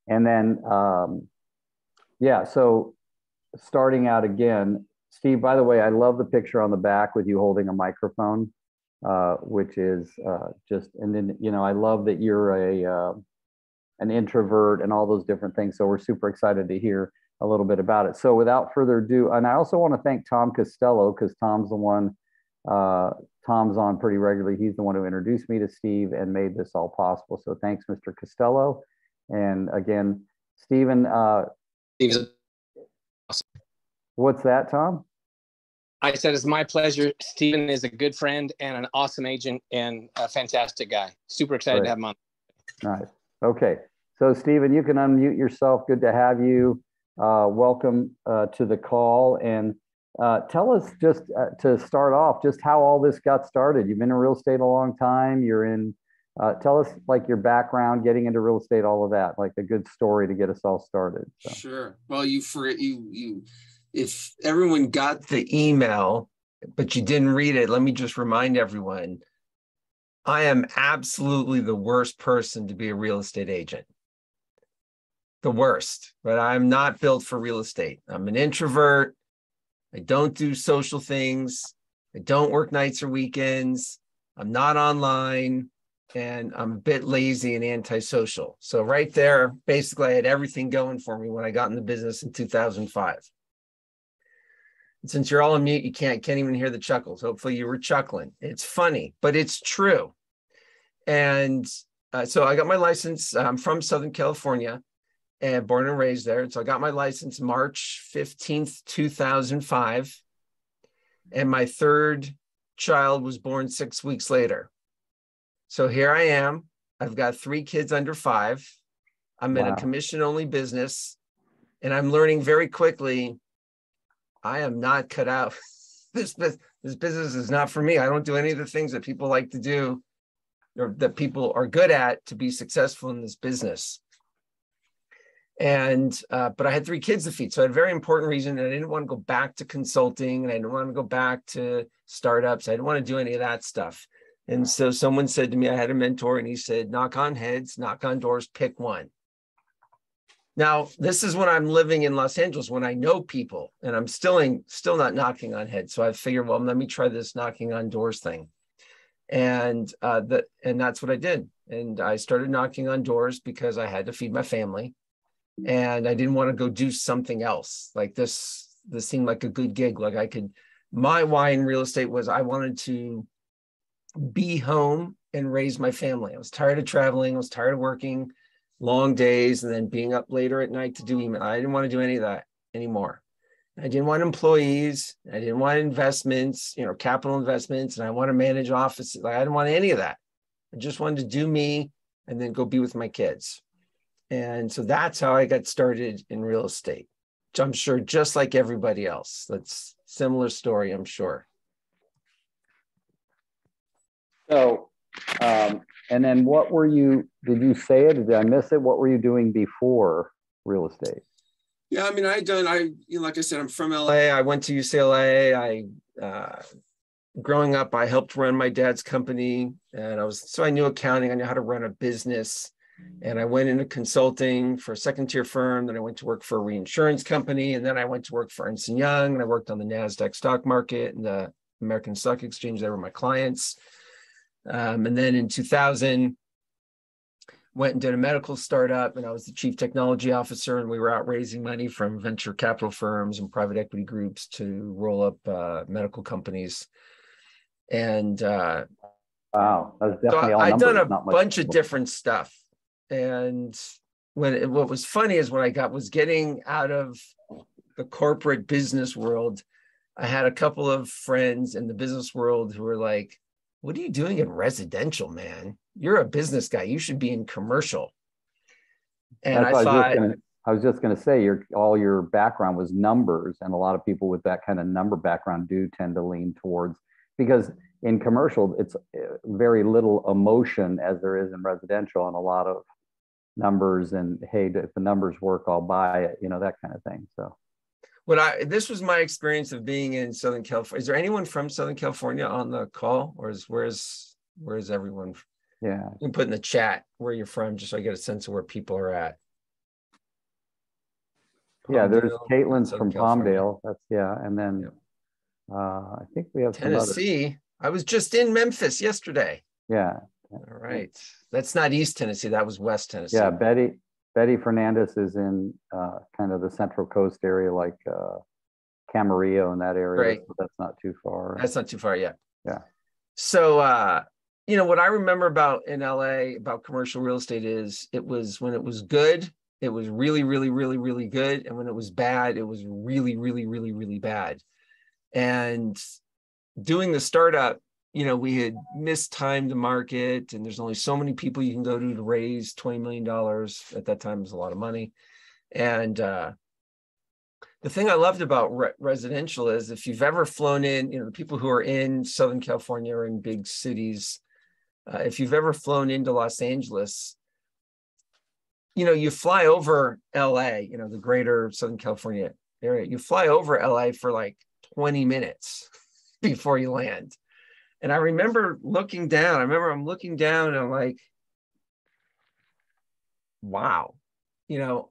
And then, yeah, so starting out again, Steve, by the way, I love the picture on the back with you holding a microphone, which is just, and then, I love that you're an introvert and all those different things. So we're super excited to hear a little bit about it. So without further ado, and I also want to thank Tom Costello, because Tom's the one, Tom's on pretty regularly. He's the one who introduced me to Steve and made this all possible. So thanks, Mr. Costello. And again, Stephen, Steve's awesome. What's that, Tom? I said, it's my pleasure. Stephen is a good friend and an awesome agent and a fantastic guy. Super excited to have him on. Nice. Okay. So, Stephen, you can unmute yourself. Good to have you. Welcome to the call. And tell us just to start off, just how all this got started. You've been in real estate a long time. You're in, tell us like your background, getting into real estate, all of that, like a good story to get us all started. So. Sure. Well, if everyone got the email, but you didn't read it, let me just remind everyone, I am absolutely the worst person to be a real estate agent. The worst, but I'm not built for real estate. I'm an introvert. I don't do social things. I don't work nights or weekends. I'm not online, and I'm a bit lazy and antisocial. So right there, basically I had everything going for me when I got in the business in 2005. And since you're all on mute, you can't even hear the chuckles. Hopefully you were chuckling. It's funny, but it's true. And so I got my license. I'm from Southern California and born and raised there. So I got my license March 15th, 2005. And my third child was born 6 weeks later. So here I am. I've got 3 kids under 5. I'm in a commission-only business. And I'm learning very quickly, I am not cut out. This business is not for me. I don't do any of the things that people like to do or that people are good at to be successful in this business. And, but I had 3 kids to feed. So I had a very important reason. And I didn't want to go back to consulting, and I didn't want to go back to startups. I didn't want to do any of that stuff. And so someone said to me, I had a mentor, and he said, knock on heads, knock on doors, pick one. Now, this is when I'm living in Los Angeles, when I know people, and I'm still not knocking on heads. So I figured, well, let me try this knocking on doors thing. And that's what I did. And I started knocking on doors because I had to feed my family. And I didn't want to go do something else. Like this seemed like a good gig. Like my why in real estate was I wanted to be home and raise my family. I was tired of traveling. I was tired of working long days and then being up later at night to do email. I didn't want to do any of that anymore. I didn't want employees. I didn't want investments, capital investments, and I want to manage offices. Like I didn't want any of that. I just wanted to do me and then go be with my kids. And so that's how I got started in real estate. I'm sure just like everybody else. That's a similar story, I'm sure. So, and then what were you, did you say it? Did I miss it? What were you doing before real estate? Yeah, I mean, like I said, I'm from LA. I went to UCLA. Growing up, I helped run my dad's company, and I knew accounting. I knew how to run a business, and I went into consulting for a second-tier firm. Then I went to work for a reinsurance company, and then I went to work for Ernst & Young, and I worked on the NASDAQ stock market and the American Stock Exchange. They were my clients. And then in 2000, went and did a medical startup, and I was the chief technology officer, and we were out raising money from venture capital firms and private equity groups to roll up medical companies. And wow, that was definitely so I'd done a bunch of different stuff. And what was funny is when I was getting out of the corporate business world, I had a couple of friends in the business world who were like, what are you doing in residential, man? You're a business guy. You should be in commercial. And I was just going to say, all your background was numbers, and a lot of people with that kind of number background do tend to lean towards, because in commercial, it's very little emotion as there is in residential, and a lot of numbers and, hey, if the numbers work, I'll buy it, that kind of thing. So. This was my experience of being in Southern California. Is there anyone from Southern California on the call, or where's everyone? Yeah. You can put in the chat where you're from, just so I get a sense of where people are at. Yeah, there's Palmdale, Caitlin's Southern from California. Palmdale. That's, yeah. And then Yep. I think we have some other. Tennessee. I was just in Memphis yesterday. Yeah. All right. That's not East Tennessee. That was West Tennessee. Yeah, Betty Fernandez is in kind of the Central Coast area, like Camarillo in that area. Right. So that's not too far. That's not too far yet. Yeah. So, what I remember about in LA about commercial real estate is it was when it was good, it was really, really, really, really good. And when it was bad, it was really, really, really, really bad. And doing the startup, we had mistimed the market, and there's only so many people you can go to raise $20 million. At that time, it was a lot of money. And the thing I loved about residential is if you've ever flown in, the people who are in Southern California or in big cities, if you've ever flown into Los Angeles, you fly over LA, the greater Southern California area, you fly over LA for like 20 minutes before you land. And I remember looking down, I'm looking down and I'm like, wow,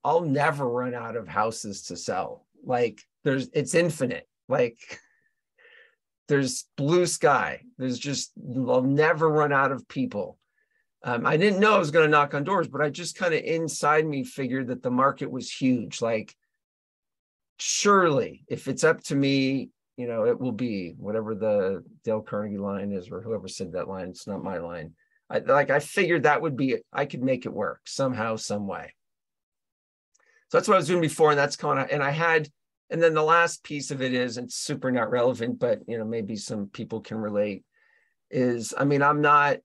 I'll never run out of houses to sell. Like it's infinite. Like there's blue sky. I'll never run out of people. I didn't know I was going to knock on doors, but I just kind of inside me figured that the market was huge. Like, surely if it's up to me, it will be whatever the Dale Carnegie line is, or whoever said that line. It's not my line. I figured that would be, I could make it work somehow, some way. So that's what I was doing before. And that's kind of, and then the last piece of it is, it's super not relevant, but, maybe some people can relate is, I'm not,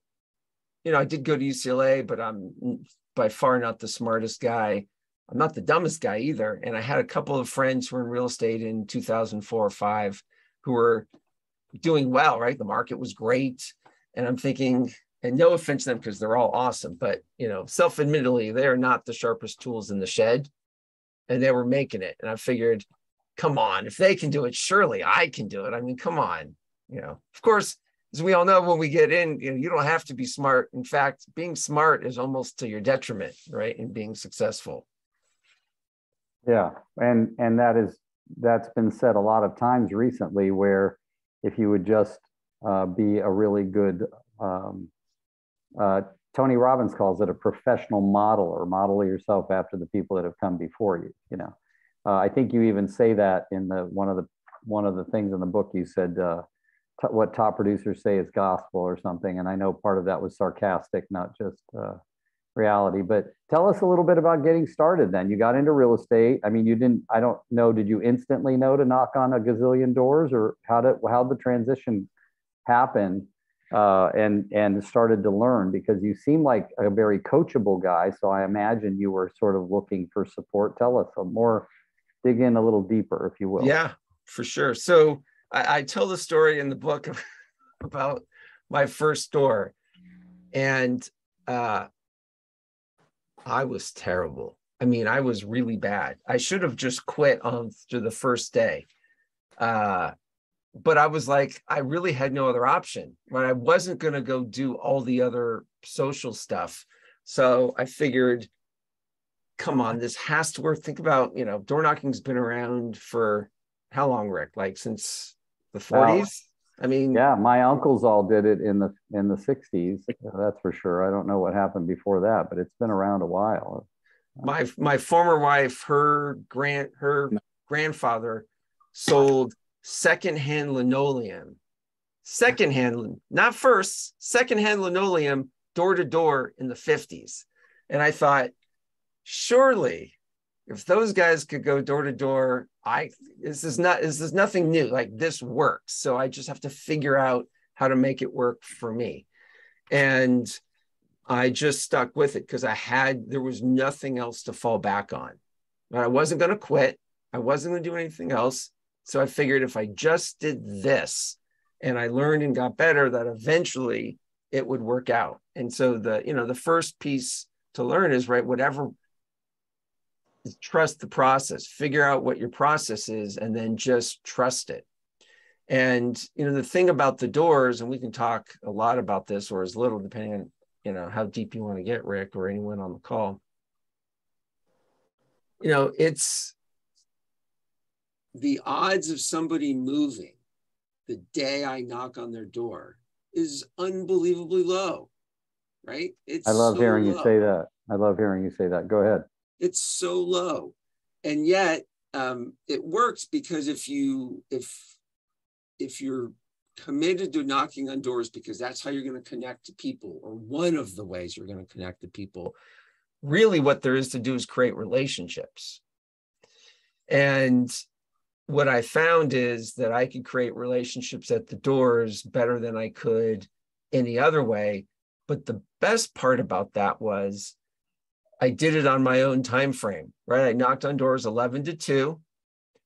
I did go to UCLA, but I'm by far not the smartest guy. I'm not the dumbest guy either. And I had a couple of friends who were in real estate in 2004 or 5 who were doing well, right? The market was great. And I'm thinking, and no offense to them because they're all awesome, but, self-admittedly, they are not the sharpest tools in the shed. And they were making it. And I figured, come on, if they can do it, surely I can do it. I mean, come on, of course, as we all know, when we get in, you don't have to be smart. In fact, being smart is almost to your detriment, right? In being successful. Yeah, and that's been said a lot of times recently, where if you would just be a really good, Tony Robbins calls it a professional modeler, model yourself after the people that have come before you. I think you even say that in one of the things in the book. You said what top producers say is gospel or something, and I know part of that was sarcastic, not just reality. But tell us a little bit about getting started. Then you got into real estate. I mean, I don't know, did you instantly know to knock on a gazillion doors, or how'd the transition happen, and started to learn? Because you seem like a very coachable guy, so I imagine you were sort of looking for support. Tell us dig in a little deeper, if you will. Yeah, for sure. So I tell the story in the book about my first door, and I was terrible. I mean, I was really bad. I should have just quit after the first day. But I was like, I really had no other option, right? I wasn't going to go do all the other social stuff. So I figured, come on, this has to work. Think about, door knocking's been around for how long, Rick? Like since the 40s? I mean, yeah, my uncles all did it in the 60s. That's for sure. I don't know what happened before that, but it's been around a while. My former wife, her grandfather sold secondhand linoleum, not first, secondhand linoleum door to door in the 50s. And I thought, surely if those guys could go door to door, this is nothing new. Like, this works. So I just have to figure out how to make it work for me. And I just stuck with it because there was nothing else to fall back on. I wasn't going to quit. I wasn't going to do anything else. So I figured if I just did this and I learned and got better, that eventually it would work out. And so the first piece to learn is, right, trust the process, figure out what your process is, and then just trust it. And, the thing about the doors, and we can talk a lot about this or as little, depending on, how deep you want to get, Rick, or anyone on the call. the odds of somebody moving the day I knock on their door is unbelievably low, right? It's I love so hearing you low. say that. I love hearing you say that. Go ahead. It's so low. And yet it works because if you're committed to knocking on doors because that's how you're going to connect to people, or one of the ways you're going to connect to people, really what there is to do is create relationships. And what I found is that I could create relationships at the doors better than I could any other way. But the best part about that was I did it on my own time frame, right? I knocked on doors 11 to 2,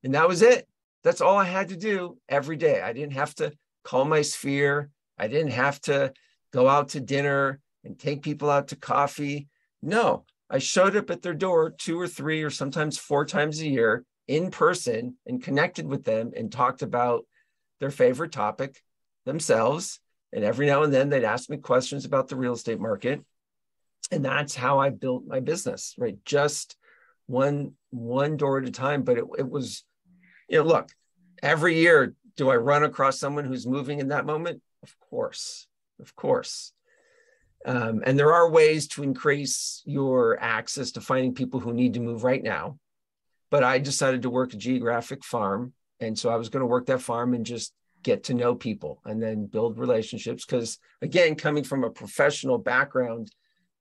and that was it. That's all I had to do every day. I didn't have to call my sphere. I didn't have to go out to dinner and take people out to coffee. No, I showed up at their door 2 or 3 or sometimes 4 times a year in person and connected with them and talked about their favorite topic themselves. And every now and then they'd ask me questions about the real estate market. And that's how I built my business, right? Just one door at a time. But it was, look, every year, do I run across someone who's moving in that moment? Of course. And there are ways to increase your access to finding people who need to move right now. But I decided to work a geographic farm. And so I was going to work that farm and just get to know people and then build relationships. Because again, coming from a professional background,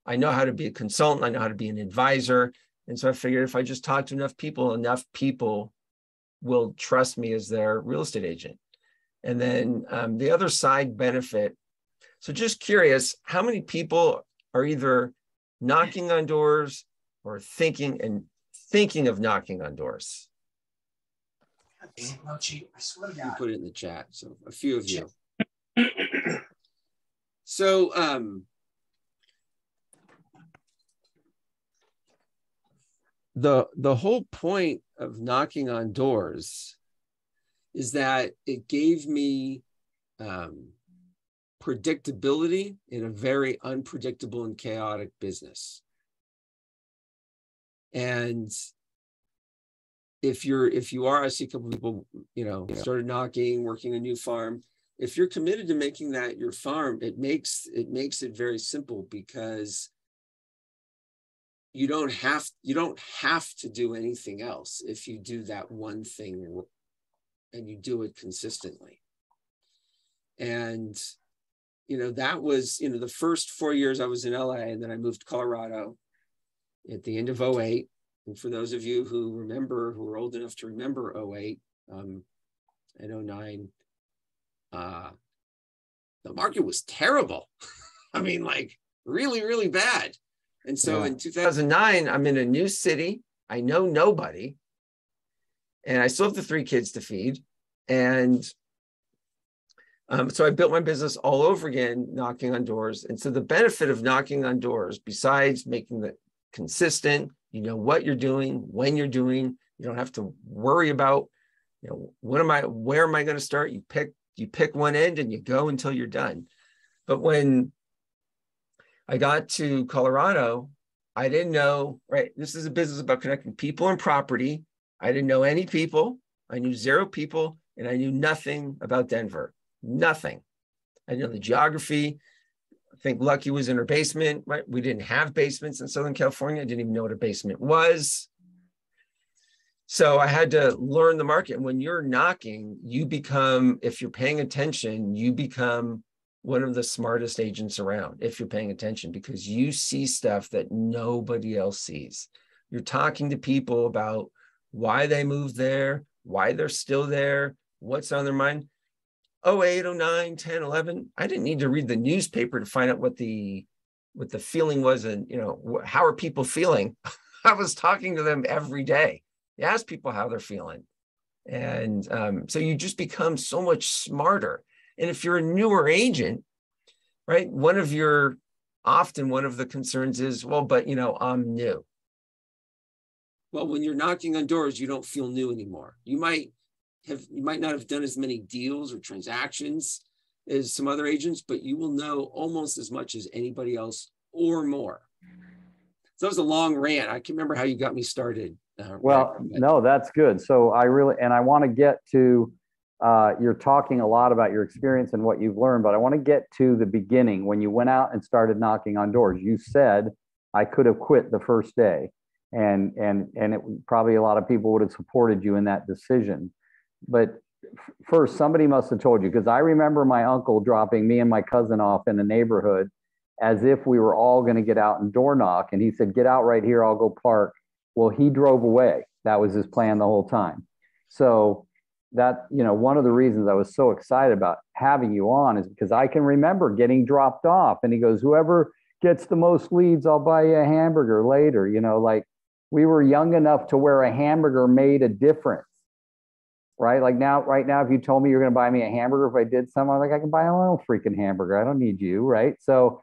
I know how to be a consultant. I know how to be an advisor. And so I figured if I just talk to enough people will trust me as their real estate agent. And then the other side benefit. So just curious, how many people are either knocking on doors or thinking of knocking on doors? I swear to God. You put it in the chat. So a few of you. So the whole point of knocking on doors is that it gave me predictability in a very unpredictable and chaotic business. And if you are, I see a couple of people, started knocking, working a new farm. If you're committed to making that your farm, it makes it very simple, because you don't have to do anything else if you do that one thing and you do it consistently. And that was the first 4 years I was in LA, and then I moved to Colorado at the end of 2008. And for those of you who are old enough to remember 2008 and 2009, the market was terrible. I mean, like really, really bad. And so in 2009, I'm in a new city. I know nobody. And I still have the 3 kids to feed. And so I built my business all over again, knocking on doors. And so the benefit of knocking on doors, besides making it consistent, what you're doing, when you're doing, you don't have to worry about, where am I going to start? You pick one end and you go until you're done. But when I got to Colorado, I didn't know, right? This is a business about connecting people and property. I didn't know any people. I knew 0 people, and I knew nothing about Denver. Nothing. I know the geography. I think Lucky was in her basement, right? We didn't have basements in Southern California. I didn't even know what a basement was. So I had to learn the market. When you're knocking, if you're paying attention, you become one of the smartest agents around, if you're paying attention, because you see stuff that nobody else sees. You're talking to people about why they moved there, why they're still there, what's on their mind. 08, 09, 10, 11, I didn't need to read the newspaper to find out what the feeling was, and how are people feeling. I was talking to them every day. You ask people how they're feeling. And so you just become so much smarter. And if you're a newer agent, right, one of the concerns is, well, but I'm new. Well, when you're knocking on doors, you don't feel new anymore. You might not have done as many deals or transactions as some other agents, but you will know almost as much as anybody else or more. So that was a long rant. I can't remember how you got me started. Well, no, that's good. So I want to get to, you're talking a lot about your experience and what you've learned, but I want to get to the beginning when you went out and started knocking on doors. You said, I could have quit the first day, and probably a lot of people would have supported you in that decision. But first, somebody must have told you, because I remember my uncle dropping me and my cousin off in the neighborhood as if we were all going to get out and door knock. And he said, get out right here, I'll go park. Well, he drove away. That was his plan the whole time. So that, one of the reasons I was so excited about having you on is because I can remember getting dropped off. And he goes, whoever gets the most leads, I'll buy you a hamburger later. Like we were young enough to where a hamburger made a difference. Right? Like right now, if you told me you're going to buy me a hamburger, if I did something, I'm like, I can buy my own freaking hamburger. I don't need you. Right. So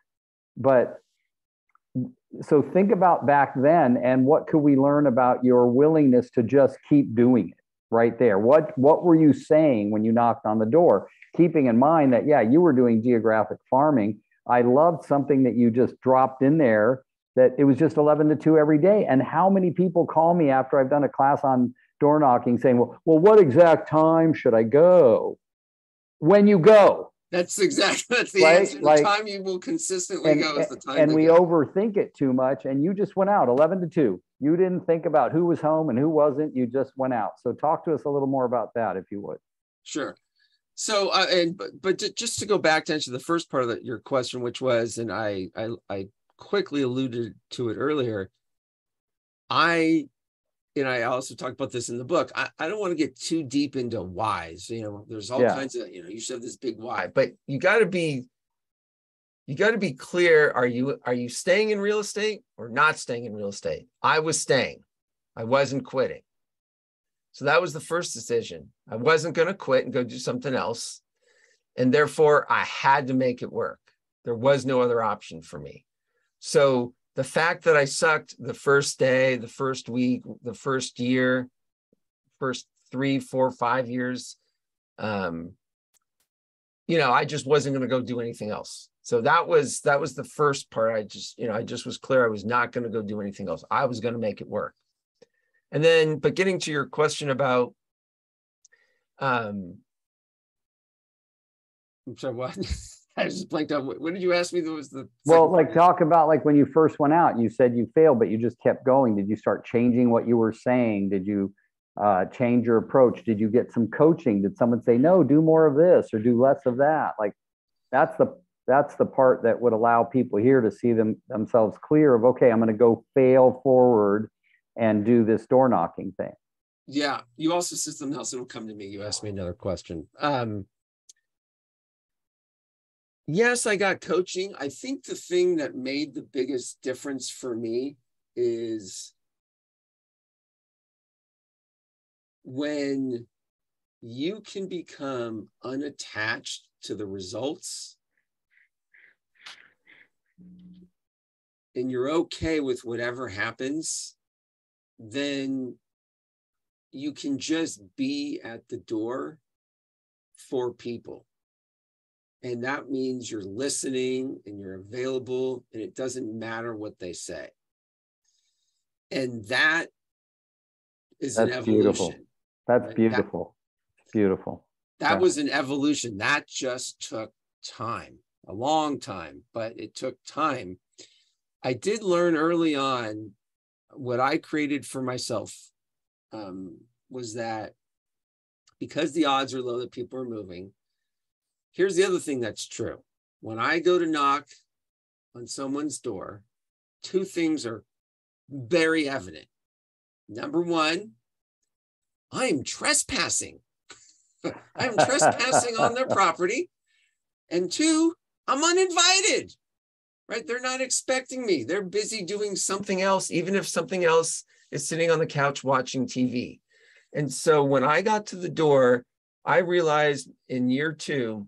think about back then, and what could we learn about your willingness to just keep doing it right there? What were you saying when you knocked on the door? Keeping in mind that, yeah, you were doing geographic farming. I loved something that you just dropped in there, that it was just 11 to 2 every day. And how many people call me after I've done a class on door knocking saying, well, what exact time should I go? When you go. That's the right? answer. The like, time you will consistently go is the time. And we overthink it too much. And you just went out 11 to 2. You didn't think about who was home and who wasn't. You just went out. So talk to us a little more about that, if you would. Sure. So, but just to go back to answer the first part of your question, which was, and I quickly alluded to it earlier. I also talked about this in the book. I don't want to get too deep into whys. There's all kinds of, you should have this big why, but you got to be clear. Are you staying in real estate or not staying in real estate? I was staying. I wasn't quitting. So that was the first decision. I wasn't going to quit and go do something else. And therefore I had to make it work. There was no other option for me. So the fact that I sucked the first day, the first week, the first year, first 3, 4, 5 years, I just wasn't going to go do anything else. So that was the first part. I just was clear. I was not going to go do anything else. I was going to make it work. And then, but getting to your question about, I'm sorry, what? I just blanked out. What did you ask me? That was talk about like when you first went out, you said you failed, but you just kept going. Did you start changing what you were saying? Did you change your approach? Did you get some coaching? Did someone say, no, do more of this or do less of that? Like that's the part that would allow people here to see themselves clear of, okay, I'm going to go fail forward and do this door knocking thing. Yeah. You also said something else that will come to me. You asked me another question. Yes, I got coaching. I think the thing that made the biggest difference for me is when you can become unattached to the results and you're okay with whatever happens, then you can just be at the door for people. And that means you're listening and you're available and it doesn't matter what they say. And that is an evolution. Beautiful. That's beautiful. Beautiful. That was an evolution. That just took time, a long time, but it took time. I did learn early on what I created for myself was that because the odds are low that people are moving. Here's the other thing that's true. When I go to knock on someone's door, 2 things are very evident. Number 1, I am trespassing. I am trespassing on their property. And 2, I'm uninvited, right? They're not expecting me. They're busy doing something else, even if something else is sitting on the couch watching TV. And so when I got to the door, I realized in year 2,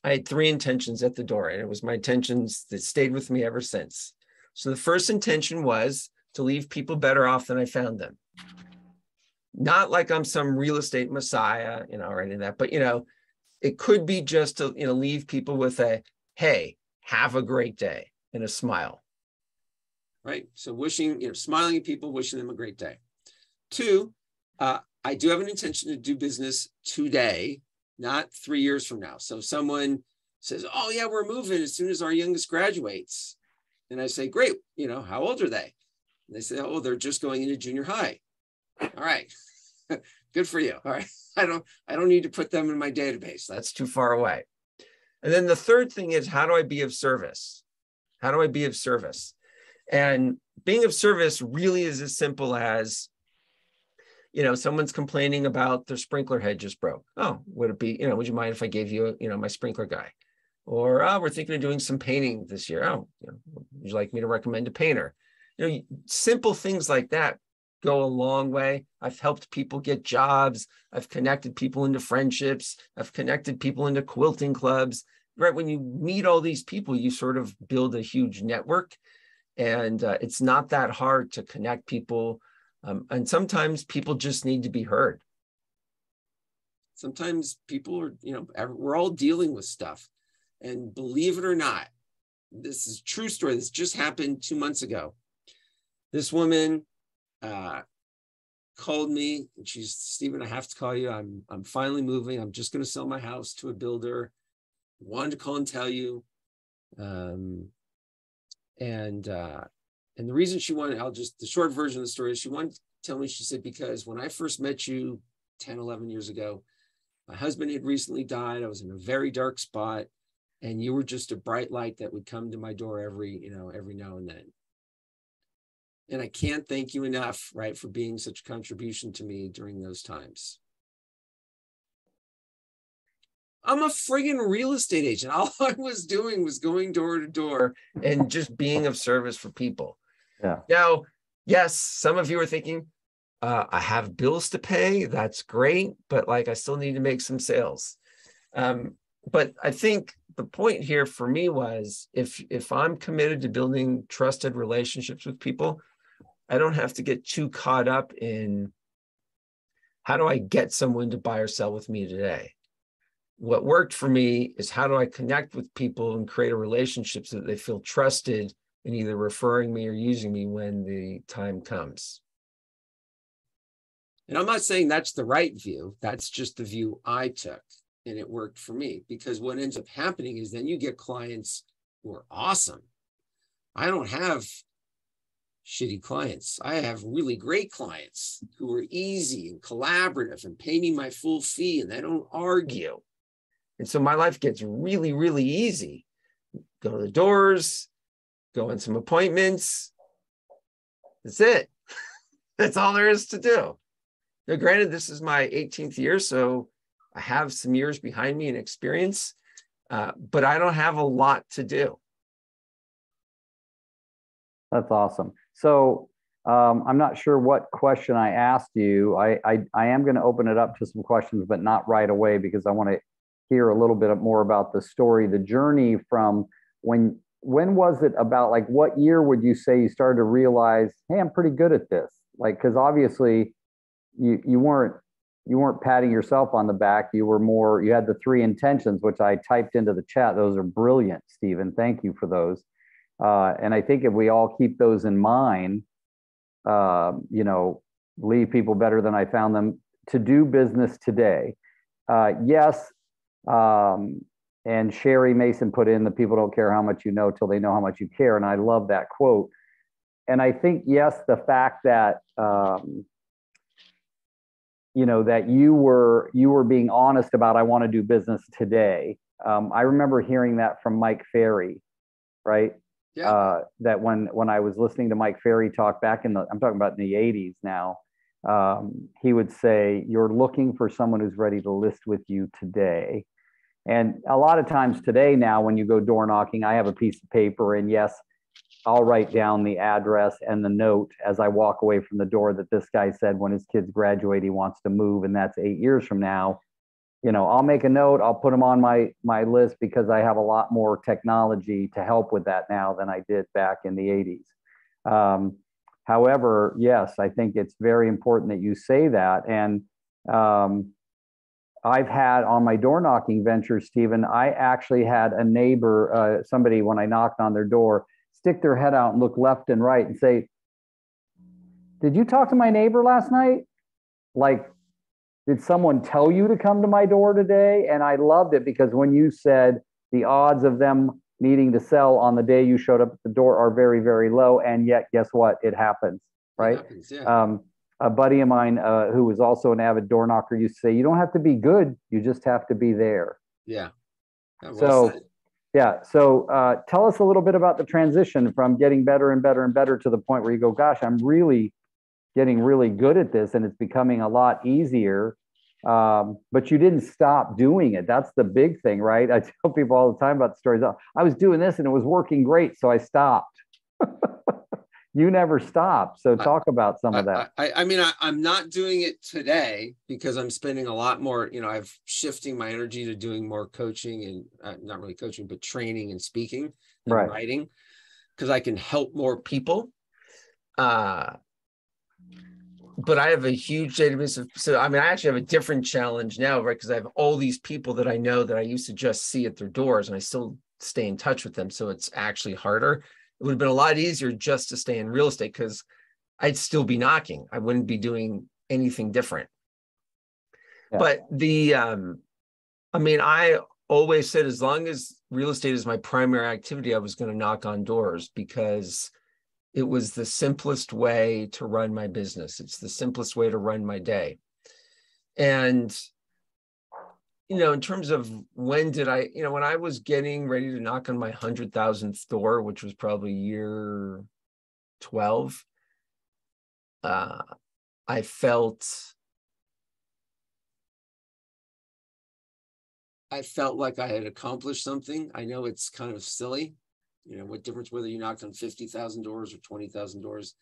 I had 3 intentions at the door, and it was my intentions that stayed with me ever since. So the first intention was to leave people better off than I found them. Not like I'm some real estate messiah, or any of that, but, it could be just to, leave people with a, hey, have a great day and a smile. Right. So wishing, smiling at people, wishing them a great day. Two, I do have an intention to do business today, not 3 years from now. So if someone says, oh yeah, we're moving as soon as our youngest graduates. And I say, great, how old are they? And they say, oh, they're just going into junior high. All right, good for you. All right, I don't need to put them in my database. That's too far away. And then the third thing is, how do I be of service? How do I be of service? And being of service really is as simple as, someone's complaining about their sprinkler head just broke. Oh, would it be, would you mind if I gave you, my sprinkler guy? Or, oh, we're thinking of doing some painting this year. Oh, would you like me to recommend a painter? Simple things like that go a long way. I've helped people get jobs. I've connected people into friendships. I've connected people into quilting clubs. Right? When you meet all these people, you sort of build a huge network. And it's not that hard to connect people. And sometimes people just need to be heard. Sometimes people are, we're all dealing with stuff. And believe it or not, this is a true story. This just happened 2 months ago. This woman called me and she's, Stephen, I have to call you. I'm finally moving. I'm just going to sell my house to a builder. Wanted to call and tell you. And the reason she wanted, the short version of the story is she wanted to tell me, she said, because when I first met you 10, 11 years ago, my husband had recently died. I was in a very dark spot. And you were just a bright light that would come to my door every now and then. And I can't thank you enough, right, for being such a contribution to me during those times. I'm a friggin' real estate agent. All I was doing was going door to door and just being of service for people. Yeah. Now, yes, some of you are thinking, I have bills to pay. That's great. But I still need to make some sales. But I think the point here for me was if I'm committed to building trusted relationships with people, I don't have to get too caught up in how do I get someone to buy or sell with me today? What worked for me is how do I connect with people and create a relationship so that they feel trusted in either referring me or using me when the time comes. And I'm not saying that's the right view. That's just the view I took. And it worked for me because what ends up happening is then you get clients who are awesome. I don't have shitty clients. I have really great clients who are easy and collaborative and pay me my full fee and they don't argue. And so my life gets really, really easy. Go to the doors, go on some appointments. That's it. That's all there is to do. Now, granted, this is my 18th year, so I have some years behind me and experience, but I don't have a lot to do. That's awesome. So I'm not sure what question I asked you. I am going to open it up to some questions, but not right away because I want to hear a little bit more about the story, the journey from when was it about, what year would you say you started to realize, hey, I'm pretty good at this? Because obviously you weren't patting yourself on the back. You had the 3 intentions, which I typed into the chat. Those are brilliant, Stephen. Thank you for those. And I think if we all keep those in mind, leave people better than I found them, to do business today. Yes. And Sherry Mason put in, the people don't care how much you know till they know how much you care. And I love that quote. And I think, yes, the fact that, that you were being honest about, I want to do business today. I remember hearing that from Mike Ferry, right? Yeah. That when I was listening to Mike Ferry talk back I'm talking about in the 80s now, he would say, you're looking for someone who's ready to list with you today. And a lot of times today now, when you go door knocking, I have a piece of paper, and yes, I'll write down the address and the note as I walk away from the door that this guy said when his kids graduate, he wants to move, and that's 8 years from now. I'll make a note, I'll put them on my list because I have a lot more technology to help with that now than I did back in the 80s. However, yes, I think it's very important that you say that. And I've had on my door knocking venture, Stephen, I actually had a neighbor, somebody, when I knocked on their door, stick their head out and look left and right and say, did you talk to my neighbor last night? Like, did someone tell you to come to my door today? And I loved it because when you said the odds of them needing to sell on the day you showed up at the door are very, very low. And yet, guess what? It happens, right? It happens, yeah. A buddy of mine who was also an avid door knocker used to say, you don't have to be good, you just have to be there. Yeah. So, yeah. So tell us a little bit about the transition from getting better and better and better to the point where you go, gosh, I'm really getting really good at this and it's becoming a lot easier. But you didn't stop doing it. That's the big thing, right? I tell people all the time about the stories. I was doing this and it was working great, so I stopped. You never stopped. So talk about some of that. I mean, I'm not doing it today because I'm spending a lot more, I'm shifting my energy to doing more coaching and not really coaching, but training and speaking and writing, because I can help more people. But I have a huge database of, so I mean, I actually have a different challenge now, right? Because I have all these people that I know that I used to just see at their doors and I still stay in touch with them. So it's actually harder. It would have been a lot easier just to stay in real estate because I'd still be knocking. I wouldn't be doing anything different. Yeah. But I mean, I always said as long as real estate is my primary activity, I was going to knock on doors because it was the simplest way to run my business. It's the simplest way to run my day. And in terms of when did I, when I was getting ready to knock on my 100,000th door, which was probably year 12, I felt like I had accomplished something. I know it's kind of silly, what difference whether you knocked on 50,000 doors or 20,000 doors.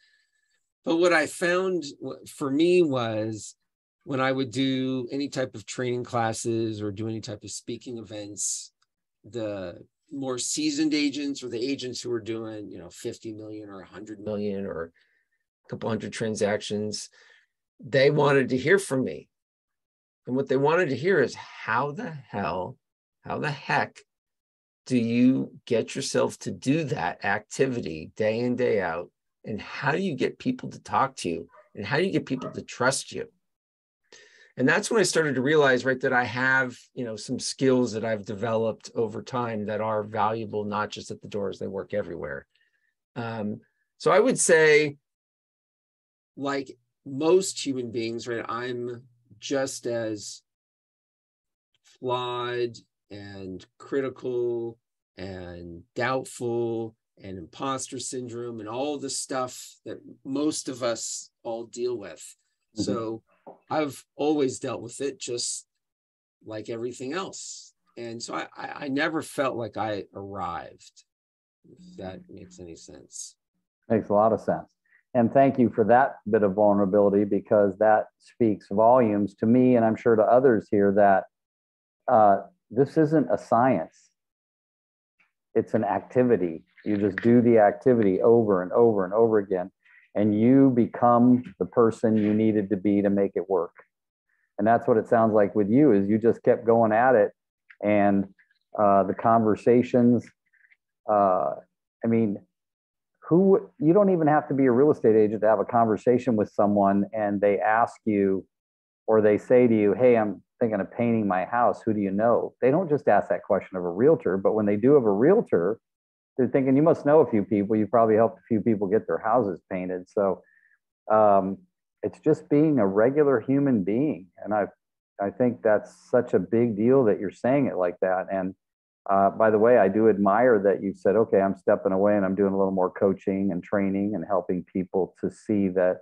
But what I found for me was, when I would do any type of training classes or do any type of speaking events, the more seasoned agents or the agents who were doing, 50 million or 100 million or a couple hundred transactions, they wanted to hear from me. And what they wanted to hear is how the heck do you get yourself to do that activity day in, day out? And how do you get people to talk to you? And how do you get people to trust you? And that's when I started to realize, right, that I have, some skills that I've developed over time that are valuable, not just at the doors, they work everywhere. So I would say, like most human beings, right, I'm just as flawed and critical and doubtful and imposter syndrome and all the stuff that most of us all deal with. Mm-hmm. So I've always dealt with it just like everything else. And so I never felt like I arrived, if that makes any sense. Makes a lot of sense. And thank you for that bit of vulnerability, because that speaks volumes to me, and I'm sure to others here, that this isn't a science. It's an activity. You just do the activity over and over and over again, and you become the person you needed to be to make it work. And that's what it sounds like with you, is you just kept going at it. And the conversations, I mean, you don't even have to be a real estate agent to have a conversation with someone and they ask you, or they say to you, hey, I'm thinking of painting my house. Who do you know? They don't just ask that question of a realtor, but when they do have a realtor, they're thinking, you must know a few people. You probably helped a few people get their houses painted. So it's just being a regular human being. And I think that's such a big deal that you're saying it like that. And by the way, I do admire that you said, okay, I'm stepping away and I'm doing a little more coaching and training and helping people to see that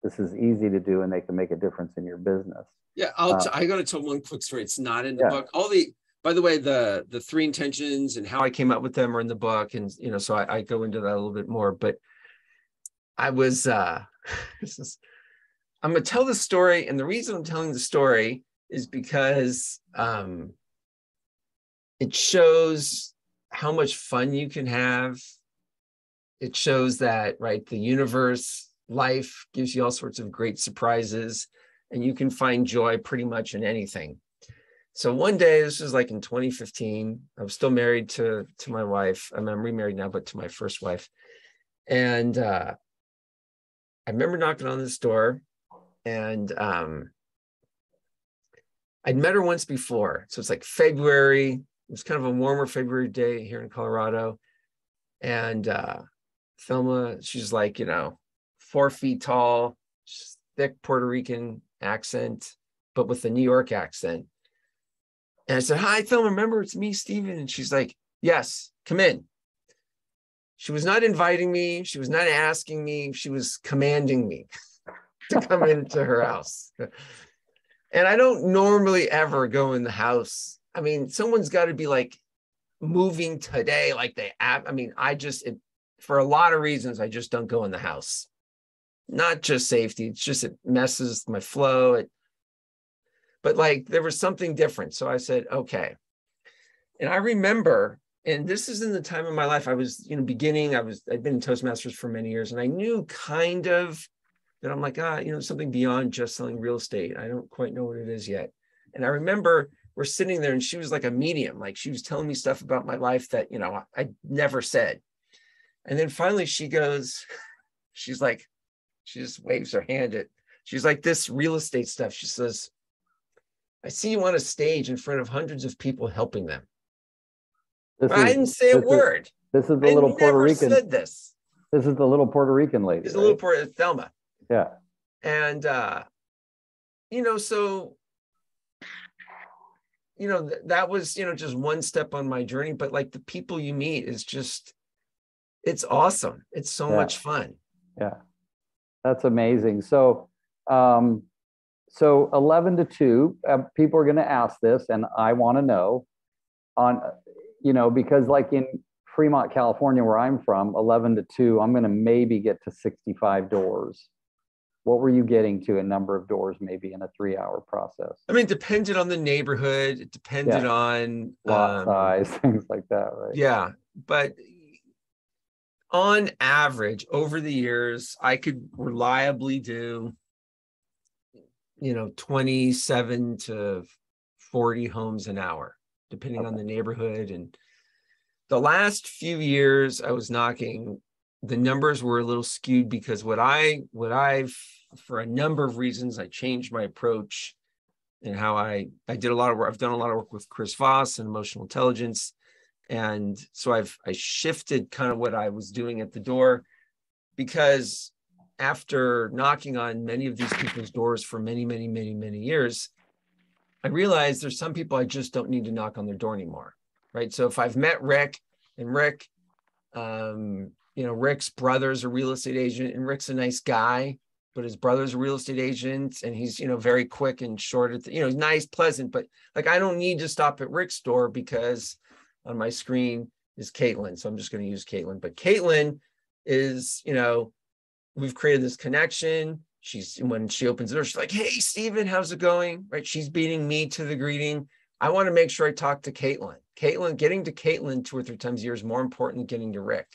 this is easy to do and they can make a difference in your business. Yeah, I got to tell one quick story. It's not in the book. By the way, the 3 intentions and how I came up with them are in the book. And, so I go into that a little bit more, but I was, I'm going to tell the story. And the reason I'm telling the story is because it shows how much fun you can have. It shows that, right, the universe, life gives you all sorts of great surprises, and you can find joy pretty much in anything. So one day, this was like in 2015, I was still married to my wife. I'm remarried now, but to my first wife. And I remember knocking on this door, and I'd met her once before. So it's like February. It was kind of a warmer February day here in Colorado. And Thelma, she's like, 4 feet tall, thick Puerto Rican accent, but with a New York accent. And I said, "Hi, Thelma, remember, it's me, Steven." And she's like, "Yes, come in." She was not inviting me. She was not asking me. She was commanding me to come into her house. And I don't normally ever go in the house. I mean, someone's got to be like moving today, like for a lot of reasons, I just don't go in the house. Not just safety. It's just, it messes my flow. But like, there was something different. So I said, okay. And I remember, and this is in the time of my life, I was, I'd been in Toastmasters for many years, and I knew kind of that I'm like, something beyond just selling real estate. I don't quite know what it is yet. And I remember we're sitting there, and she was like a medium. Like, she was telling me stuff about my life that, I never said. And then finally she goes, she's like, she just waves her hand at, she's like, "This real estate stuff." She says, "I see you on a stage in front of hundreds of people helping them." I didn't say a word. This is the little Puerto Rican. Said this. This is the little Puerto Rican lady. It's a little Puerto Thelma. Yeah. And so that was just one step on my journey. But like, the people you meet is just, it's awesome. It's so much fun. Yeah, that's amazing. So 11 to 2, people are going to ask this, and I want to know because like in Fremont, California, where I'm from, 11 to 2, I'm going to maybe get to 65 doors. What were you getting to in number of doors, maybe in a 3-hour process? I mean, it depended on the neighborhood. It depended on lot size, things like that, right? Yeah, but on average, over the years, I could reliably do 27 to 40 homes an hour, depending on the neighborhood. And the last few years I was knocking, the numbers were a little skewed because what I've, for a number of reasons, I changed my approach and how I did a lot of work. I've done a lot of work with Chris Voss and emotional intelligence. And so I shifted kind of what I was doing at the door, because after knocking on many of these people's doors for many, many, many, many years, I realized there's some people I just don't need to knock on their door anymore, right? So if I've met Rick, and Rick, Rick's brother's a real estate agent, and Rick's a nice guy, but his brother's a real estate agent, and he's, very quick and short at he's nice, pleasant, but like, I don't need to stop at Rick's door because on my screen is Caitlin. So I'm just going to use Caitlin, but Caitlin is, we've created this connection. When she opens the door, she's like, "Hey, Steven, how's it going?" Right? She's beating me to the greeting. I want to make sure I talk to Caitlin. Getting to Caitlin 2 or 3 times a year is more important than getting to Rick.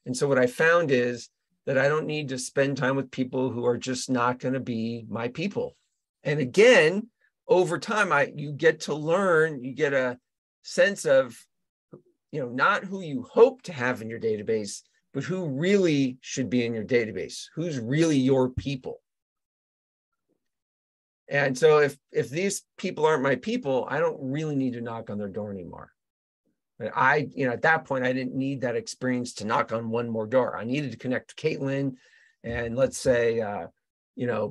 And so what I found is that I don't need to spend time with people who are just not going to be my people. And again, over time, you get to learn, you get a sense of, not who you hope to have in your database, but who really should be in your database, who's really your people. And so if these people aren't my people, I don't really need to knock on their door anymore. But at that point, I didn't need that experience to knock on one more door. I needed to connect to Caitlin. And let's say,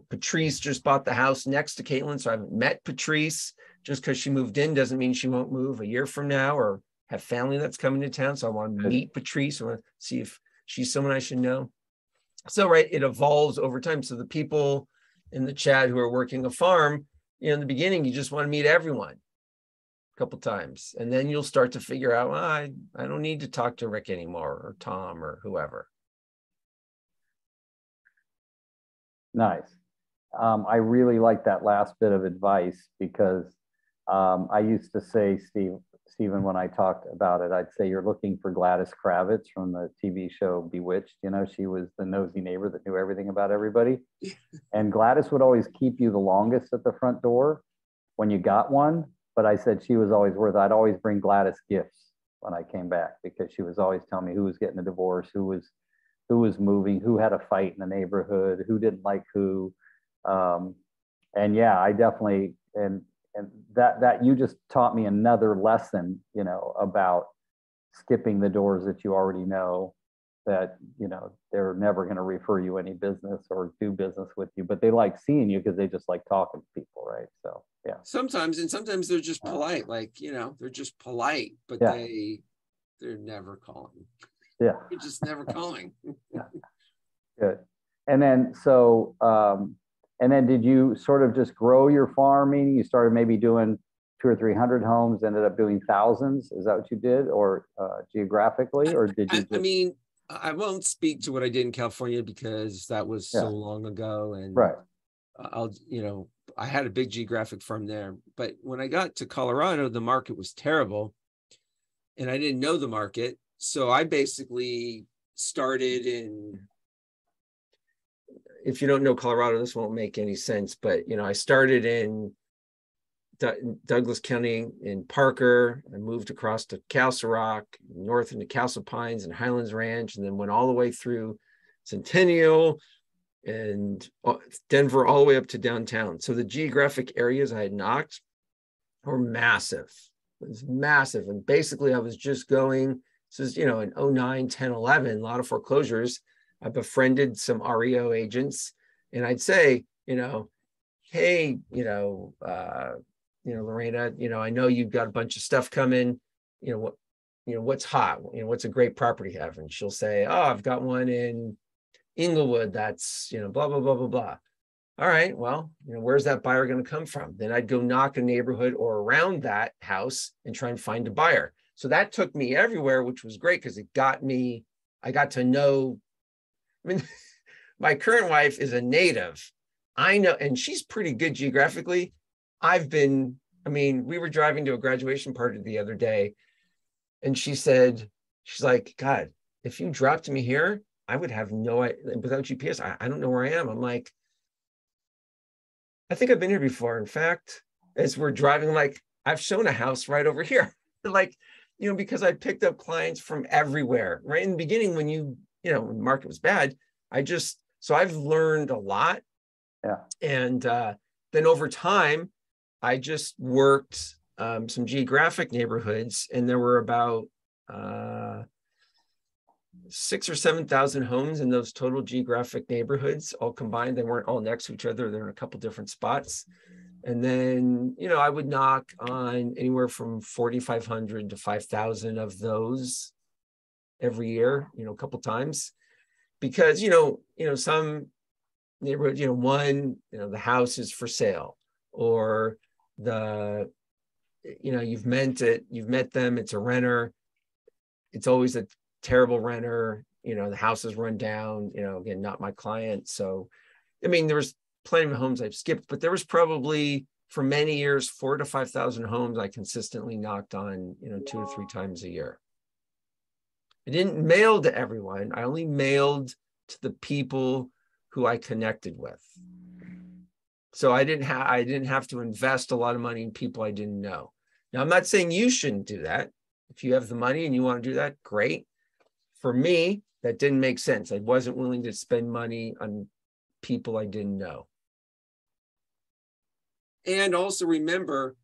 Patrice just bought the house next to Caitlin. So I haven't met Patrice. Just because she moved in doesn't mean she won't move a year from now or have family that's coming to town. So I want to meet Patrice. I want to see if she's someone I should know. So, right, it evolves over time. So the people in the chat who are working a farm, in the beginning, you just want to meet everyone a couple times. And then you'll start to figure out, well, I don't need to talk to Rick anymore, or Tom, or whoever. Nice. I really like that last bit of advice, because I used to say, Stephen, when I talked about it, I'd say you're looking for Gladys Kravitz from the TV show Bewitched. She was the nosy neighbor that knew everything about everybody. And Gladys would always keep you the longest at the front door when you got one. But I said she was always worth it. I'd always bring Gladys gifts when I came back, because she was always telling me who was getting a divorce, who was who was moving, who had a fight in the neighborhood, who didn't like who. And yeah, I definitely, and that you just taught me another lesson, you know, about skipping the doors that you already know, that, you know, they're never going to refer you any business or do business with you, but they like seeing you because they just like talking to people, right? So yeah. Sometimes they're just polite, like, you know, they're just polite, but yeah. they're never calling. Yeah. They're just never calling. Yeah. Good. And then and then did you sort of just grow your farm, meaning you started maybe doing 200 or 300 homes, ended up doing thousands? Is that what you did, or geographically, or did you just... I mean, I won't speak to what I did in California because that was so long ago. And right. you know, I had a big geographic firm there, but when I got to Colorado, the market was terrible and I didn't know the market. So I basically started in, if you don't know Colorado, this won't make any sense, but, you know, I started in Douglas County in Parker. I moved across to Castle Rock, north into Castle Pines and Highlands Ranch, and then went all the way through Centennial and Denver, all the way up to downtown. So the geographic areas I had knocked were massive. It was massive. And basically I was just going, this is, you know, in 09, 10, 11, a lot of foreclosures. I befriended some REO agents and I'd say, you know, hey, Lorena, you know, I know you've got a bunch of stuff coming, what's hot, what's a great property have? And she'll say, oh, I've got one in Inglewood that's, blah, blah, blah, blah, blah. All right, well, where's that buyer going to come from? Then I'd go knock a neighborhood or around that house and try and find a buyer. So that took me everywhere, which was great because I got to know, I mean, my current wife is a native. I know, and she's pretty good geographically. We were driving to a graduation party the other day and she's like, God, if you dropped me here, I would have no idea. Without GPS, I don't know where I am. I'm like, I think I've been here before. In fact, as we're driving, like, I've shown a house right over here. Like, because I picked up clients from everywhere. Right in the beginning, when when the market was bad, so I've learned a lot. Yeah. And then over time, I just worked some geographic neighborhoods, and there were about 6,000 or 7,000 homes in those total geographic neighborhoods, all combined. They weren't all next to each other. They're in a couple different spots. And then, I would knock on anywhere from 4,500 to 5,000 of those every year, a couple times, because, some neighborhood, the house is for sale, or you've met them, it's a renter. It's always a terrible renter, the house is run down, again, not my client. So, there was plenty of homes I've skipped, but there was probably for many years, 4,000 to 5,000 homes I consistently knocked on, 2 or 3 times a year. I didn't mail to everyone. I only mailed to the people who I connected with. So I didn't have to invest a lot of money in people I didn't know. Now, I'm not saying you shouldn't do that. If you have the money and you want to do that, great. For me, that didn't make sense. I wasn't willing to spend money on people I didn't know. And also remember,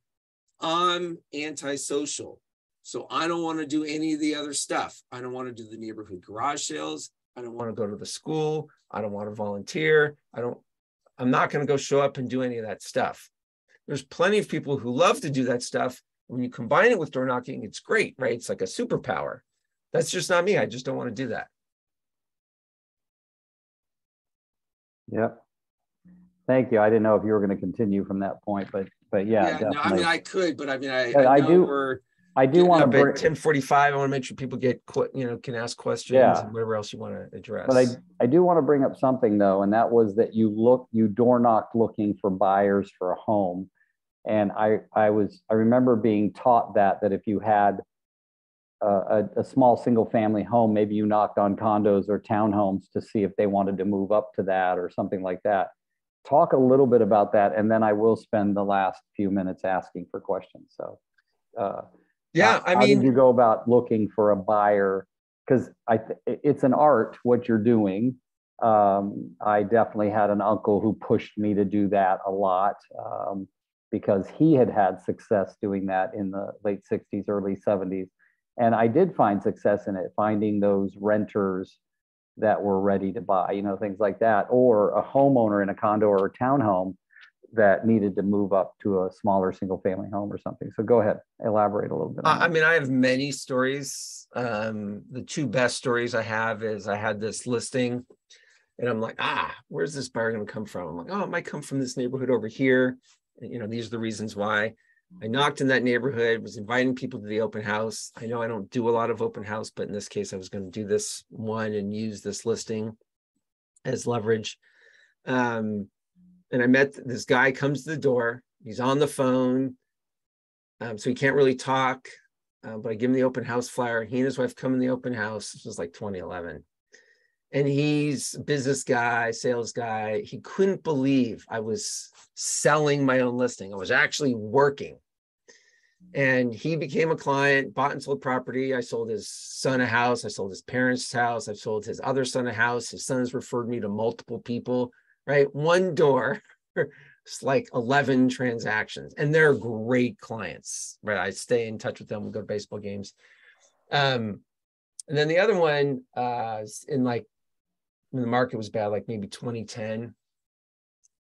I'm antisocial. So I don't want to do any of the other stuff. I don't want to do the neighborhood garage sales. I don't want to go to the school. I don't want to volunteer. I'm not going to go show up and do any of that stuff. There's plenty of people who love to do that stuff. When you combine it with door knocking, it's great, right? It's like a superpower. That's just not me. I just don't want to do that. Yep. Thank you. I didn't know if you were going to continue from that point, but yeah, definitely. No, I could, but I do want to bring 10:45. I want to make sure people can ask questions and whatever else you want to address. But I do want to bring up something though, and that was that you door knocked looking for buyers for a home. And I remember being taught that if you had a small single family home, maybe you knocked on condos or townhomes to see if they wanted to move up to that or something like that. Talk a little bit about that, and then I will spend the last few minutes asking for questions. So, how did you go about looking for a buyer because it's an art what you're doing. I definitely had an uncle who pushed me to do that a lot, because he had success doing that in the late 60s, early 70s. And I did find success in it, finding those renters that were ready to buy, things like that, or a homeowner in a condo or a townhome that needed to move up to a smaller single family home or something. So go ahead, elaborate a little bit on that. I mean, I have many stories. The two best stories I have is I had this listing and I'm like, where's this buyer going to come from? I'm like, oh, it might come from this neighborhood over here. And, these are the reasons why. I knocked in that neighborhood, was inviting people to the open house. I know I don't do a lot of open house, but in this case, I was going to do this one and use this listing as leverage. And I met this guy, comes to the door. He's on the phone. So he can't really talk, but I give him the open house flyer. He and his wife come in the open house. This was like 2011. And he's a business guy, sales guy. He couldn't believe I was selling my own listing. I was actually working. And he became a client, bought and sold property. I sold his son a house. I sold his parents' house. I sold his other son a house. His son has referred me to multiple people, right? One door, it's like 11 transactions. And they're great clients, right? I stay in touch with them. We go to baseball games. And then the other one in like, when the market was bad, like maybe 2010. It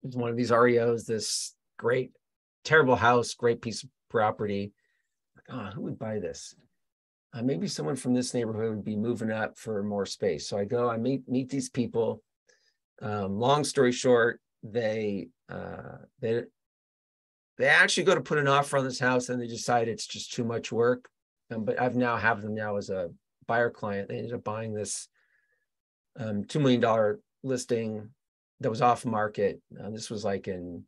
was one of these REOs, this great, terrible house, great piece of property. Who would buy this? Maybe someone from this neighborhood would be moving up for more space. So I go, I meet these people. Long story short, they actually go to put an offer on this house and they decide it's just too much work. But I've now have them now as a buyer client. They ended up buying this $2 million listing that was off market. This was like in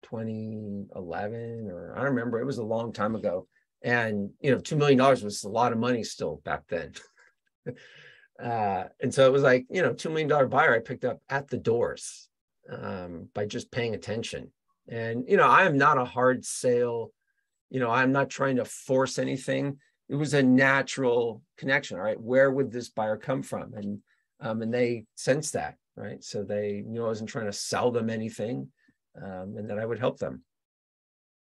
2011, or I don't remember. It was a long time ago. And, $2 million was a lot of money still back then. And so it was like, $2 million buyer I picked up at the doors by just paying attention. And, I am not a hard sale. I'm not trying to force anything. It was a natural connection. All right, where would this buyer come from? And they sensed that, right? So they knew I wasn't trying to sell them anything, and that I would help them.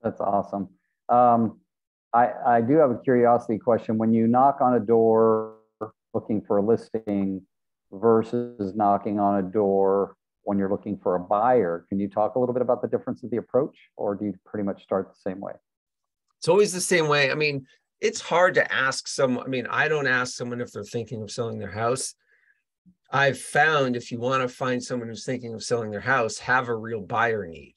That's awesome. I do have a curiosity question. When you knock on a door looking for a listing versus knocking on a door when you're looking for a buyer, can you talk a little bit about the difference of the approach, or do you pretty much start the same way? It's always the same way. I mean, it's hard to ask someone. I mean, I don't ask someone if they're thinking of selling their house. I've found if you want to find someone who's thinking of selling their house, have a real buyer need.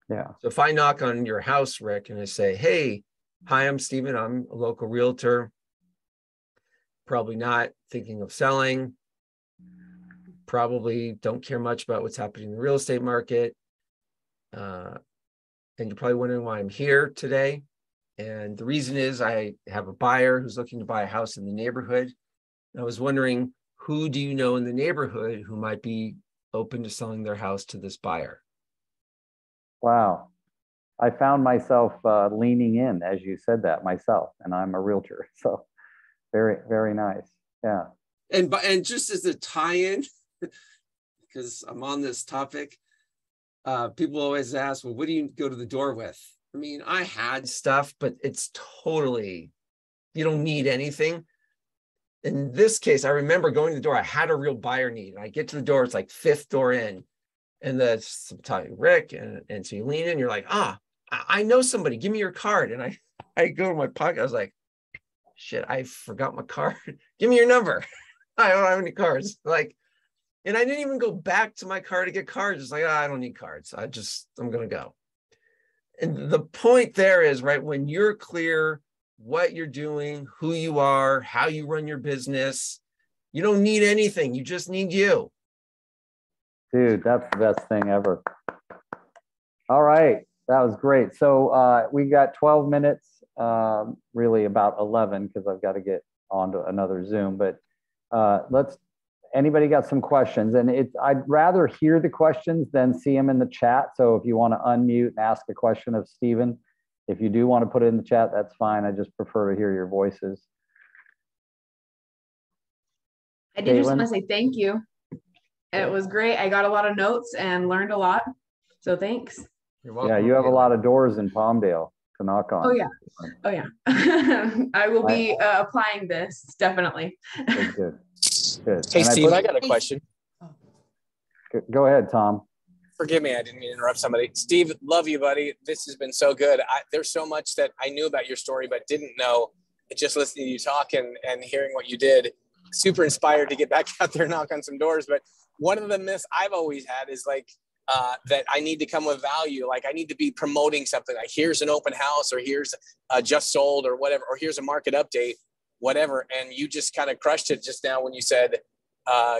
Yeah. So if I knock on your house, Rick, and I say, hey, hi, I'm Steven. I'm a local realtor. Probably not thinking of selling. Probably don't care much about what's happening in the real estate market. And you're probably wondering why I'm here today. And the reason is I have a buyer who's looking to buy a house in the neighborhood. I was wondering, who do you know in the neighborhood who might be open to selling their house to this buyer? Wow. I found myself leaning in as you said that myself, and I'm a realtor. So very, very nice. Yeah. And just as a tie-in, because I'm on this topic, people always ask, well, what do you go to the door with? I mean, I had stuff, but it's totally, you don't need anything. In this case, I remember going to the door. I had a real buyer need. And I get to the door, it's like fifth door in. And that's telling Rick. And so you lean in, you're like, I know somebody, give me your card. And I go to my pocket. I was like, shit, I forgot my card. Give me your number. I don't have any cards. And I didn't even go back to my car to get cards. It's like, I don't need cards. I'm going to go. And the point there is, right, when you're clear what you're doing, who you are, how you run your business, you don't need anything. You just need you. Dude, that's the best thing ever. All right. That was great. So we got 12 minutes, really about 11, because I've got to get onto another Zoom. But anybody got some questions? And I'd rather hear the questions than see them in the chat. So if you want to unmute and ask a question of Steven, if you do want to put it in the chat, that's fine. I just prefer to hear your voices. I did just Caitlin? want to say thank you. It was great. I got a lot of notes and learned a lot. So thanks. You're welcome. Yeah, you have a Caitlin. lot of doors in Palmdale to knock on. Oh yeah. Oh yeah. I will be applying this definitely. Good, good. Good. Hey, And Steve, I got a question. Go ahead, Tom. Forgive me, I didn't mean to interrupt somebody. Steve, love you, buddy. This has been so good. There's so much that I knew about your story, but didn't know. Just listening to you talk and hearing what you did, super inspired to get back out there and knock on some doors. But one of the myths I've always had is like that I need to come with value. Like I need to be promoting something. Like here's an open house, or here's just sold, or whatever, or here's a market update, whatever. And you just kind of crushed it just now when you said,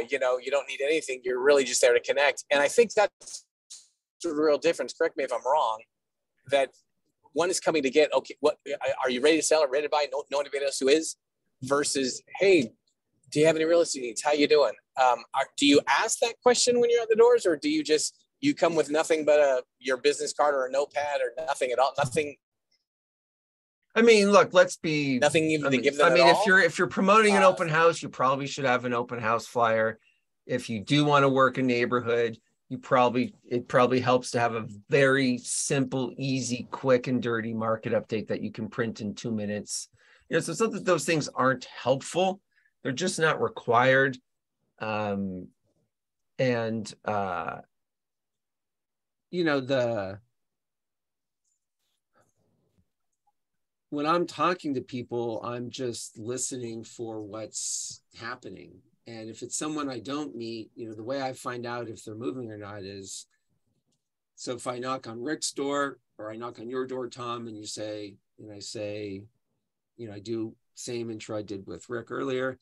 you don't need anything. You're really just there to connect. And I think that's the real difference. Correct me if I'm wrong. That one is coming to get, okay, what are you ready to sell or ready to buy? No anybody else who is, versus, hey, do you have any real estate needs? How you doing? Do you ask that question when you're at the doors, or do you come with nothing but your business card or a notepad or nothing at all? Nothing. I mean, look, let's be nothing even to give them. I mean, at all? if you're promoting an open house, you probably should have an open house flyer. If you do want to work a neighborhood, it probably helps to have a very simple, easy, quick and dirty market update that you can print in 2 minutes. So it's not that those things aren't helpful. They're just not required. When I'm talking to people, I'm just listening for what's happening. And if it's someone I don't meet, the way I find out if they're moving or not is, so if I knock on Rick's door or I knock on your door, Tom, and I say, I do same intro I did with Rick earlier.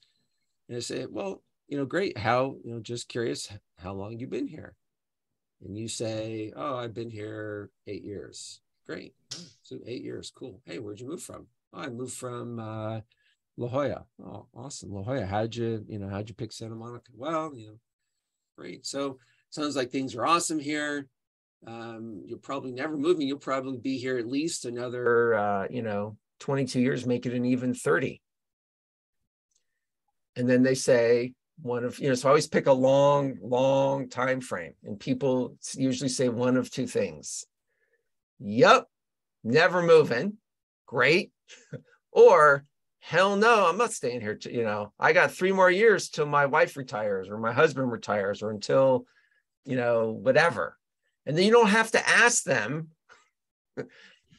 And I say, well, great. How, just curious, how long you been here? And you say, oh, I've been here 8 years. Great. So 8 years. Cool. Hey, where'd you move from? Oh, I moved from La Jolla. Oh, awesome. La Jolla. How'd you pick Santa Monica? Well, great. So sounds like things are awesome here. You're probably never moving. You'll probably be here at least another, 22 years, make it an even 30. And then they say so I always pick a long time frame, and people usually say one of two things. Yep, never moving. Great. Or hell no, I'm not staying here. I got 3 more years till my wife retires or my husband retires or until, whatever. And then you don't have to ask them,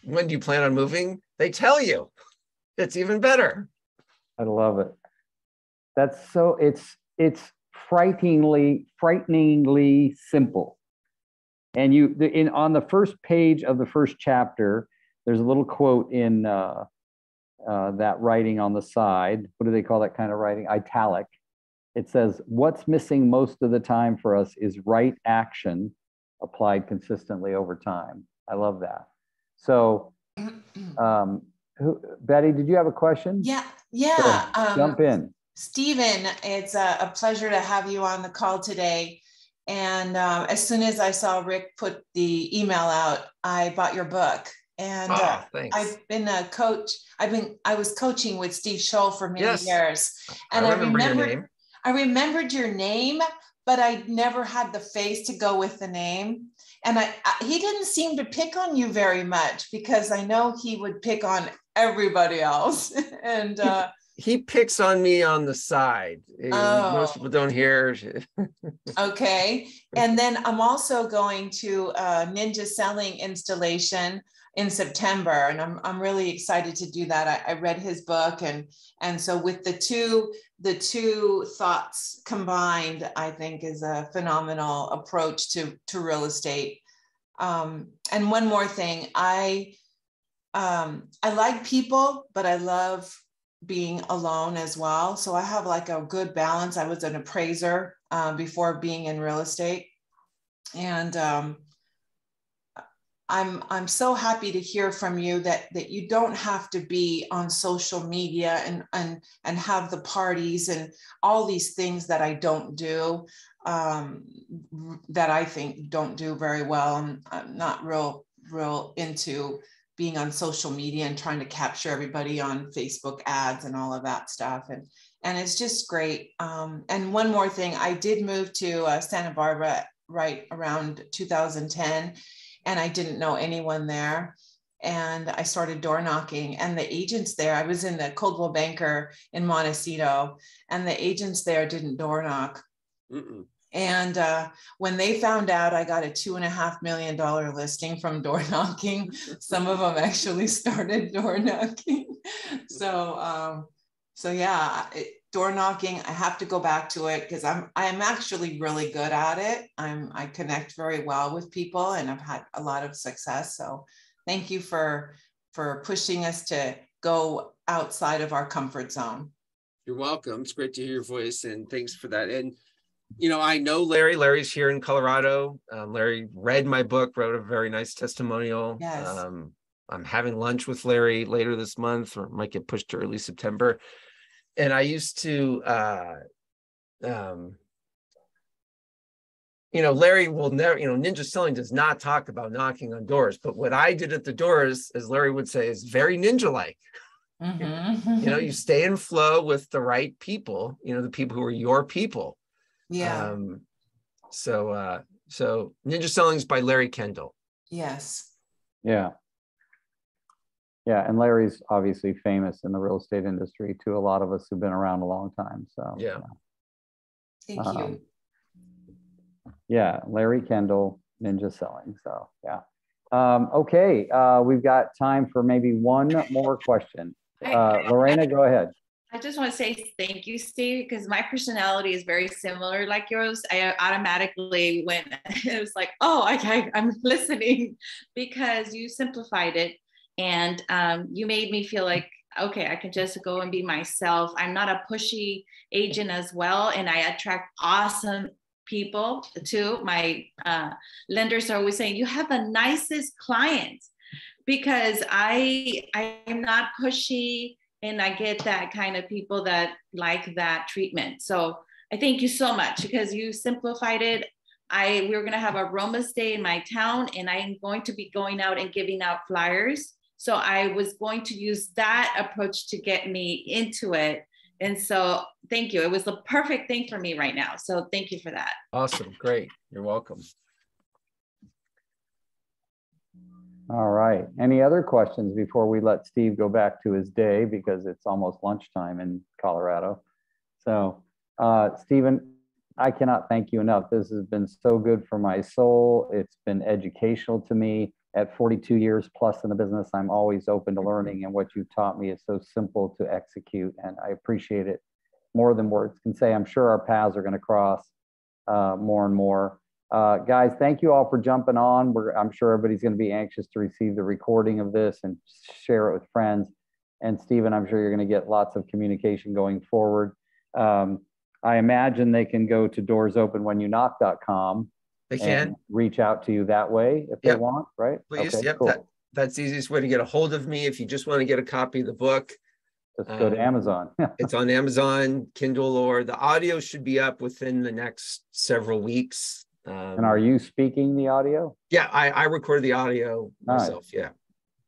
when do you plan on moving? They tell you. It's even better. I love it. That's so, it's frighteningly simple. And on the first page of the first chapter, there's a little quote in that writing on the side. What do they call that kind of writing? Italic. It says, what's missing most of the time for us is right action applied consistently over time. I love that. So, Betty, did you have a question? Yeah. Jump in. Stephen, it's a pleasure to have you on the call today. And as soon as I saw Rick put the email out, I bought your book. And thanks. I've been a coach. I was coaching with Steve Scholl for many years. And I remembered your name, but I never had the face to go with the name. And he didn't seem to pick on you very much, because I know he would pick on everybody else. And he picks on me on the side. Most people don't hear. Okay. And then I'm also going to a Ninja Selling installation in September, and I'm really excited to do that. I read his book, and so with the two thoughts combined, I think is a phenomenal approach to real estate. And one more thing, I like people, but I love being alone as well. So I have like a good balance. I was an appraiser before being in real estate, and I'm so happy to hear from you that you don't have to be on social media and have the parties and all these things that I don't do, that I think don't do very well. I'm not real into being on social media and trying to capture everybody on Facebook ads and all of that stuff. And it's just great. And one more thing, I did move to Santa Barbara right around 2010, and I didn't know anyone there. And I started door knocking, and the agents there, I was in the Coldwell Banker in Montecito, and the agents there didn't door knock. And when they found out I got a $2.5 million listing from door knocking, some of them actually started door knocking. So yeah, door knocking, I have to go back to it because I'm actually really good at it. I connect very well with people, and I've had a lot of success. So thank you for pushing us to go outside of our comfort zone. You're welcome. It's great to hear your voice, and thanks for that. And you know, I know Larry. Larry's here in Colorado. Larry read my book, wrote a very nice testimonial. Yes. I'm having lunch with Larry later this month, or might get pushed to early September. And I used to, you know, Larry will never, you know, Ninja Selling does not talk about knocking on doors, but what I did at the doors, as Larry would say, is very ninja-like. Mm-hmm. You know, you stay in flow with the right people, you know, the people who are your people. Yeah. So Ninja Selling is by Larry Kendall. Yes. Yeah. Yeah. And Larry's obviously famous in the real estate industry to a lot of us who've been around a long time. So Yeah. Thank you. Yeah. Larry Kendall, Ninja Selling. So yeah. Okay. We've got time for maybe one more question. Lorena, go ahead. I just want to say thank you, Steve, because my personality is very similar like yours. I automatically went, it was like, oh, I'm listening, because you simplified it, and you made me feel like, okay, I can just go and be myself. I'm not a pushy agent as well, and I attract awesome people too. My lenders are always saying, you have the nicest clients, because I'm not pushy, and I get that kind of people that like that treatment. So I thank you so much, because you simplified it. We were going to have Aromas Day in my town, and I'm going to be going out and giving out flyers. So I was going to use that approach to get me into it. And so thank you. It was the perfect thing for me right now. So thank you for that. Awesome. Great. You're welcome. All right. Any other questions before we let Steve go back to his day, because it's almost lunchtime in Colorado? So, Stephen, I cannot thank you enough. This has been so good for my soul. It's been educational to me. At 42 years plus in the business, I'm always open to learning, and what you've taught me is so simple to execute, and I appreciate it more than words can say. I'm sure our paths are going to cross more and more. Guys, thank you all for jumping on. I'm sure everybody's going to be anxious to receive the recording of this and share it with friends. And Stephen, I'm sure you're going to get lots of communication going forward. I imagine they can go to doorsopenwhenyouKnock.com. They can and reach out to you that way if they want, right? Please. Okay, yep. cool. That's the easiest way to get a hold of me. If you just want to get a copy of the book, just go to Amazon. It's on Amazon, Kindle, or the audio should be up within the next several weeks. And are you speaking the audio? Yeah, I recorded the audio myself. Nice. Yeah.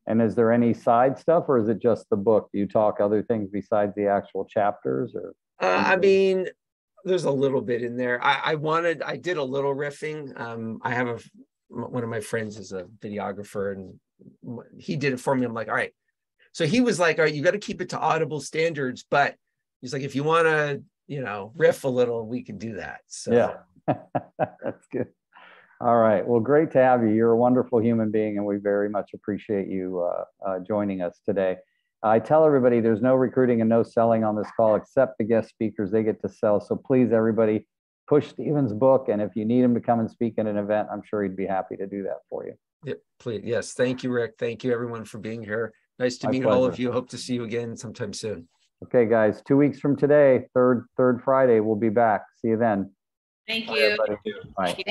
And is there any side stuff, or is it just the book? Do you talk other things besides the actual chapters, or? I mean, there's a little bit in there. I did a little riffing. I have one of my friends is a videographer, and he did it for me. I'm like, all right. So he was like, all right, you got to keep it to Audible standards, but he's like, if you want to, you know, riff a little, we can do that. So yeah, that's good. All right. Well, great to have you. You're a wonderful human being, and we very much appreciate you joining us today. I tell everybody there's no recruiting and no selling on this call except the guest speakers. They get to sell. So please, everybody, push Stephen's book. And if you need him to come and speak at an event, I'm sure he'd be happy to do that for you. Yeah, please. Yes. Thank you, Rick. Thank you, everyone, for being here. Nice to meet pleasure. all of you. Hope to see you again sometime soon. Okay, guys, 2 weeks from today, third Friday, we'll be back. See you then. Thank you. Bye.